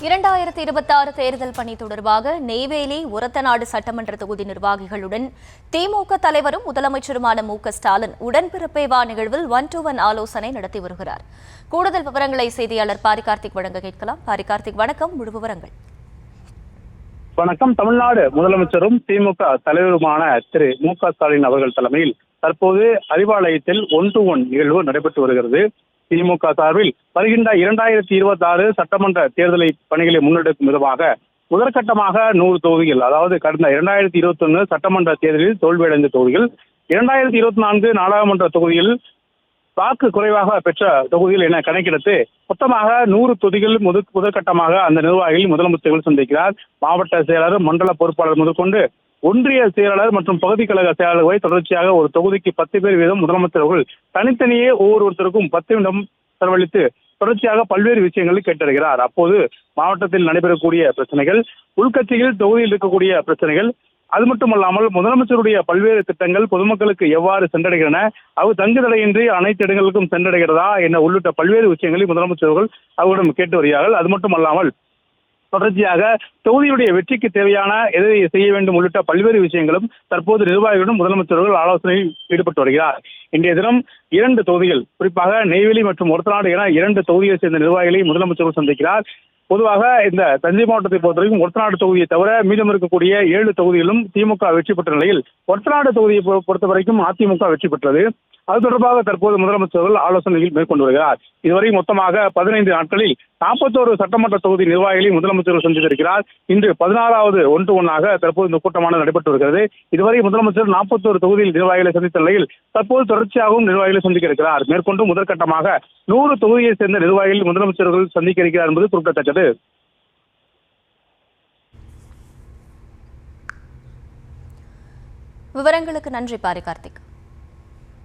2026 தேர்தல் பணி தொடர்பாக நெய்வேலி ஒரத்தநாடு சட்டமன்ற தொகுதி நிர்வாகிகளுடன் திமுக தலைவரும் முதலமைச்சருமான மு.க.ஸ்டாலின் உடன்பிறப்பேவா நிகழ்வில் 1-to-1 ஆலோசனை நடத்தி வருகிறார். கூடுதல் விவரங்களை செய்தியாளர் பாரிகார்த்திக் வழங்க கேட்கலாம். பாரிகார்த்திக், வணக்கம். முழு விவரங்கள். வணக்கம். தமிழ்நாடு முதலமைச்சரும் திமுக தலைவருமான திரு மு.க.ஸ்டாலின் அவர்கள் தலைமையில் தற்போது அறிவாலயத்தில் 1-to-1 நிகழ்வு நடைபெற்று வருகிறது. திமுக சார்பில் வருகின்ற 2026 சட்டமன்ற தேர்தலை பணிகளை முன்னெடுக்கும் விதமாக முதற்கட்டமாக 100 தொகுதிகள், அதாவது கடந்த 2021 சட்டமன்ற தேர்தலில் தோல்வியடைந்த தொகுதிகள், 2024 நாடாளுமன்ற தொகுதியில் வாக்கு குறைவாக பெற்ற தொகுதிகள் என கணக்கெடுத்து மொத்தமாக 100 தொகுதிகள் முதற்கட்டமாக அந்த நிர்வாகிகள் முதலமைச்சர்கள் சந்திக்கிறார். மாவட்ட செயலாளர், மண்டல பொறுப்பாளர் முதற்கொண்டு ஒன்றிய செயலாளர் மற்றும் பகுதி கழக செயலாளர் வரை தொடர்ச்சியாக ஒரு தொகுதிக்கு 10 பேர் வீதம் முதலமைச்சர்கள் தனித்தனியே ஒவ்வொருத்தருக்கும் 10 நிமிடம் செலவழித்து தொடர்ச்சியாக பல்வேறு விஷயங்களை கேட்டறிகிறார். அப்போது மாவட்டத்தில் நடைபெறக்கூடிய பிரச்சனைகள், உள்கட்சியில் தொகுதியில் இருக்கக்கூடிய பிரச்சனைகள், அது மட்டுமல்லாமல் முதலமைச்சருடைய பல்வேறு திட்டங்கள் பொதுமக்களுக்கு எவ்வாறு சென்றடைகின்றன, அவை தங்குதடையின்றி அனைத்து இடங்களுக்கும் சென்றடைகிறதா என உள்ளிட்ட பல்வேறு விஷயங்களை முதலமைச்சர்கள் அவரிடம் கேட்டு வருகிறார்கள். அது மட்டுமல்லாமல் தொடர்ச்சியாக தொகுதியுடைய வெற்றிக்கு தேவையான எதை செய்ய வேண்டும் உள்ளிட்ட பல்வேறு விஷயங்களும் தற்போது நிர்வாகிகளுடன் முதலமைச்சர்கள் ஆலோசனையில் ஈடுபட்டு வருகிறார். இன்றைய தினம் 2 தொகுதிகள், குறிப்பாக நெய்வேலி மற்றும் ஒரத்தநாடு என 2 தொகுதியை சேர்ந்த நிர்வாகிகளை முதலமைச்சர்கள் சந்திக்கிறார். பொதுவாக இந்த தஞ்சை மாவட்டத்தை பொறுத்தவரைக்கும் ஒரத்தநாடு தொகுதியை தவிர மீதம் இருக்கக்கூடிய 7 தொகுதிகளும் திமுக வெற்றி பெற்ற நிலையில் ஒரத்தநாடு தொகுதியை பொறுத்த வரைக்கும் அதிமுக வெற்றி பெற்றது. அது தொடர்பாக தற்போது முதலமைச்சர்கள் ஆலோசனையில் மேற்கொண்டு வருகிறார். இதுவரை மொத்தமாக 15 நாட்களில் 41 சட்டமன்ற தொகுதி நிர்வாகிகளை முதலமைச்சர்கள் சந்தித்திருக்கிறார். இன்று 16வது 1-to-1 தற்போது இந்த கூட்டமானது நடைபெற்று வருகிறது. இதுவரை முதலமைச்சர் 41 தொகுதியில் நிர்வாகிகளை சந்தித்த நிலையில் தற்போது தொடர்ச்சியாகவும் நிர்வாகிகளை சந்திக்க இருக்கிறார். மேற்கொண்டு முதற்கட்டமாக 100 தொகுதியை சேர்ந்த நிர்வாகிகள் முதலமைச்சர்கள் சந்திக்க இருக்கிறார் என்பது குறிப்பிடத்தக்கது. விவரங்களுக்கு நன்றி பாரிகார்த்திக்.